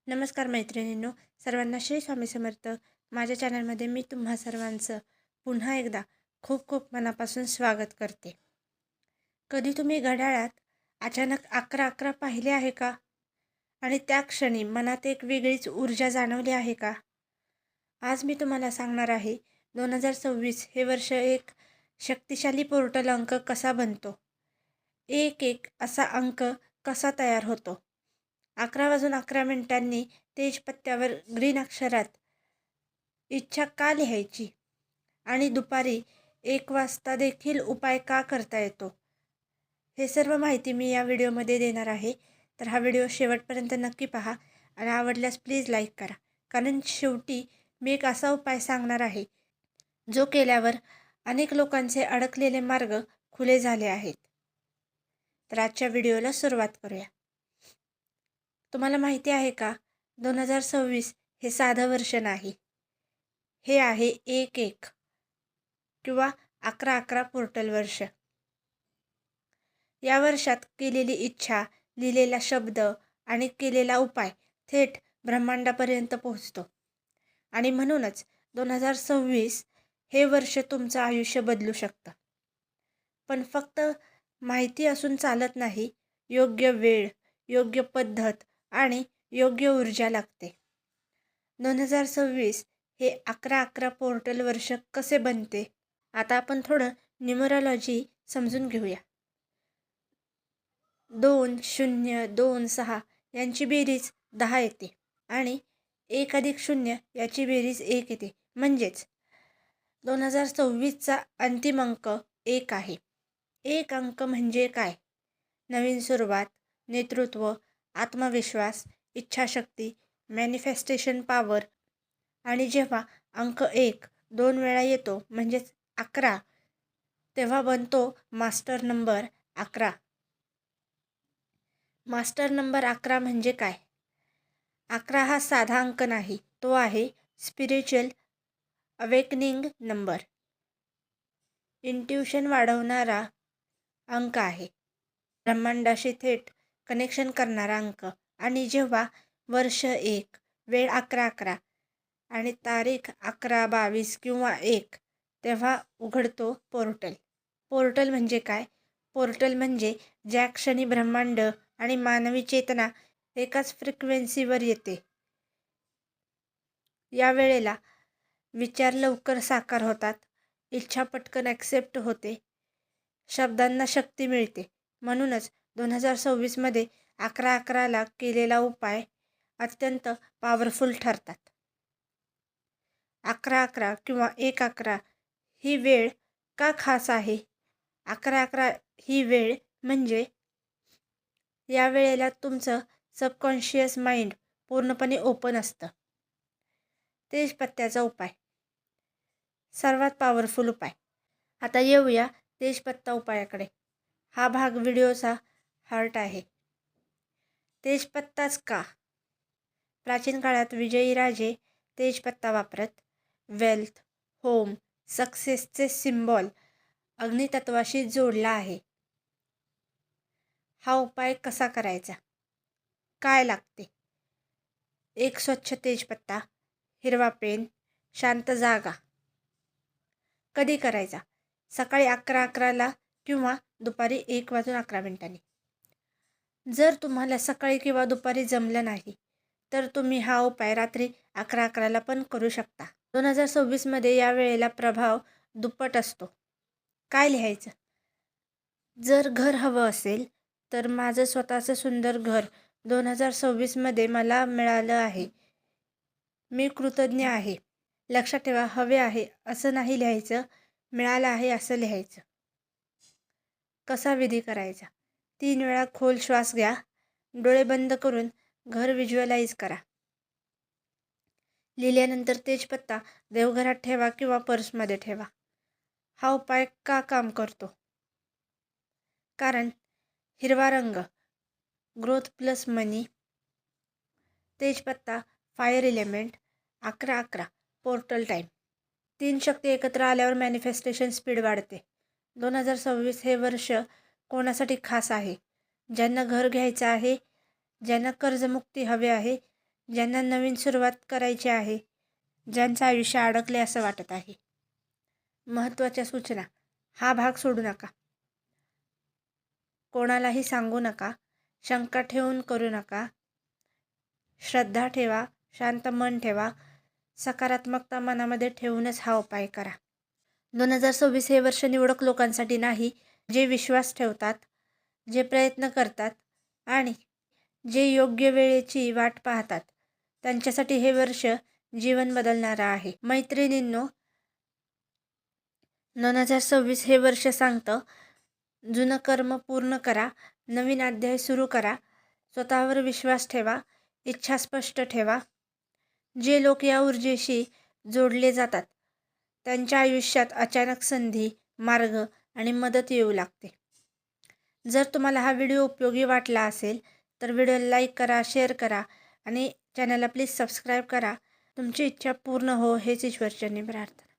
नमस्कार मैत्रिणींनो, सर्वांना श्री स्वामी समर्थ. माझ्या चॅनलमध्ये मी तुम्हा सर्वांचं पुन्हा एकदा खूप खूप मनापासून स्वागत करते. कधी तुम्ही घड्याळात अचानक 11:11 पाहिले आहे का? आणि त्या क्षणी मनात एक वेगळीच ऊर्जा जाणवली आहे का? आज मी तुम्हाला सांगणार आहे 2026 हे वर्ष एक शक्तिशाली पोर्टल अंक कसा बनतो, एक एक असा अंक कसा तयार होतो. 11:11 तेजपत्त्यावर ग्रीन अक्षरात इच्छा का लिहायची आणि दुपारी 1 वाजता देखील उपाय का करता येतो, हे सर्व माहिती मी या व्हिडिओमध्ये देणार आहे. तर हा व्हिडिओ शेवटपर्यंत नक्की पहा आणि आवडल्यास प्लीज लाईक करा, कारण शेवटी मी एक असा उपाय सांगणार आहे जो केल्यावर अनेक लोकांचे अडकलेले मार्ग खुले झाले आहेत. तर आजच्या व्हिडिओला सुरुवात करूया. तुम्हाला माहिती आहे का, 2026 हे साधं वर्ष नाही. हे आहे 1-1 किंवा 11-11 पोर्टल वर्ष. या वर्षात केलेली इच्छा, लिहिलेला शब्द आणि केलेला उपाय थेट ब्रह्मांडापर्यंत पोहोचतो. आणि म्हणूनच 2026 हे वर्ष तुमचं आयुष्य बदलू शकतं. पण फक्त माहिती असून चालत नाही, योग्य वेळ, योग्य पद्धत आणि योग्य ऊर्जा लागते. 2026 हे 11-11 पोर्टल वर्ष कसे बनते? आता आपण थोडं न्यूमरॉलॉजी समजून घेऊया. 2-0-2-6 यांची बेरीज 10 येते आणि 1+0 याची बेरीज 1 येते. म्हणजेच 2026चा अंतिम अंक 1 आहे. 1 अंक म्हणजे काय? नवीन सुरुवात, नेतृत्व, आत्मविश्वास, इच्छाशक्ती, मॅनिफेस्टेशन पॉवर. आणि जेव्हा अंक 1 2 वेळा येतो म्हणजेच 11, तेव्हा बनतो मास्टर नंबर 11. मास्टर नंबर 11 म्हणजे काय? 11 हा साधा अंक नाही, तो आहे स्पिरिच्युअल अवेकनिंग नंबर. इंट्युशन वाढवणारा अंक आहे, ब्रह्मांडाशी थेट कनेक्शन करणारा अंक. आणि जेव्हा वर्ष 1, वेळ 11:11 आणि तारीख 11-22 किंवा 1, तेव्हा उघडतो पोर्टल. पोर्टल म्हणजे काय? पोर्टल म्हणजे ज्या क्षणी ब्रह्मांड आणि मानवी चेतना एकाच फ्रिक्वेन्सीवर येते. या वेळेला विचार लवकर साकार होतात, इच्छा पटकन ॲक्सेप्ट होते, शब्दांना शक्ती मिळते. म्हणूनच 2026मध्ये 11:11ला केलेला उपाय अत्यंत पॉवरफुल ठरतात. 11:11 किंवा 1:11 ही वेळ का खास आहे? 11:11 ही वेळ म्हणजे या वेळेला तुमचं सबकॉन्शियस माइंड पूर्णपणे ओपन असतं. तेजपत्त्याचा उपाय सर्वात पॉवरफुल उपाय. आता येऊया तेजपत्ता उपायाकडे. हा भाग व्हिडिओचा हार्ट आहे. तेजपत्ताच का? प्राचीन काळात विजयी राजे तेजपत्ता वापरत. वेल्थ, होम, सक्सेसचे सिम्बॉल अग्नितत्वाशी जोडला आहे. हा उपाय कसा करायचा? काय लागते? एक स्वच्छ तेजपत्ता, हिरवा पेन, शांत जागा. कधी करायचा? सकाळी 11:11ला किंवा दुपारी 1:11. जर तुम्हाला सकाळी किंवा दुपारी जमलं नाही, तर तुम्ही हा उपाय रात्री 11:11ला पण करू शकता. 2026मध्ये या वेळेला प्रभाव दुप्पट असतो. काय लिहायचं? जर घर हवं असेल तर माझं स्वतःचं सुंदर घर 2026मध्ये मला मिळालं आहे. मी कृतज्ञ आहे. लक्षात ठेवा, हवे आहे असं नाही लिहायचं, मिळालं आहे असं लिहायचं. कसा विधी करायचा? 3 वेळा खोल श्वास घ्या, डोळे बंद करून घर व्हिज्युअलाइज करा. लिहिल्यानंतर तेजपत्ता देवघरात ठेवा किंवा पर्समध्ये ठेवा. हा उपाय का काम करतो? कारण हिरवा रंग ग्रोथ प्लस मनी, तेजपत्ता फायर एलिमेंट, 11:11 पोर्टल टाईम. 3 शक्ती एकत्र आल्यावर मॅनिफेस्टेशन स्पीड वाढते. 2026 हे वर्ष कोणासाठी खास आहे? ज्यांना घर घ्यायचं आहे, ज्यांना कर्जमुक्ती हवी आहे, ज्यांना नवीन सुरुवात करायची आहे, ज्यांचं आयुष्य अडकले असं वाटत आहे. महत्त्वाच्या सूचना. हा भाग सोडू नका. कोणालाही सांगू नका. शंका ठेवून करू नका. श्रद्धा ठेवा. शांत मन ठेवा. सकारात्मकता मनामध्ये ठेवूनच हा उपाय करा. 2026 हे वर्ष निवडक लोकांसाठी नाही. जे विश्वास ठेवतात, जे प्रयत्न करतात आणि जे योग्य वेळेची वाट पाहतात, त्यांच्यासाठी हे वर्ष जीवन बदलणारं आहे. मैत्रिणींनो, 2026 हे वर्ष सांगतं, जुनं कर्म पूर्ण करा, नवीन अध्याय सुरू करा, स्वतःवर विश्वास ठेवा, इच्छा स्पष्ट ठेवा. जे लोक या ऊर्जेशी जोडले जातात, त्यांच्या आयुष्यात अचानक संधी, मार्ग आणि मदत येऊ लागते. जर तुम्हाला हा व्हिडिओ उपयोगी वाटला असेल तर व्हिडिओला लाईक करा, शेअर करा आणि चॅनलला प्लीज सबस्क्राईब करा. तुमची इच्छा पूर्ण हो हेच ईश्वरचरणी प्रार्थना.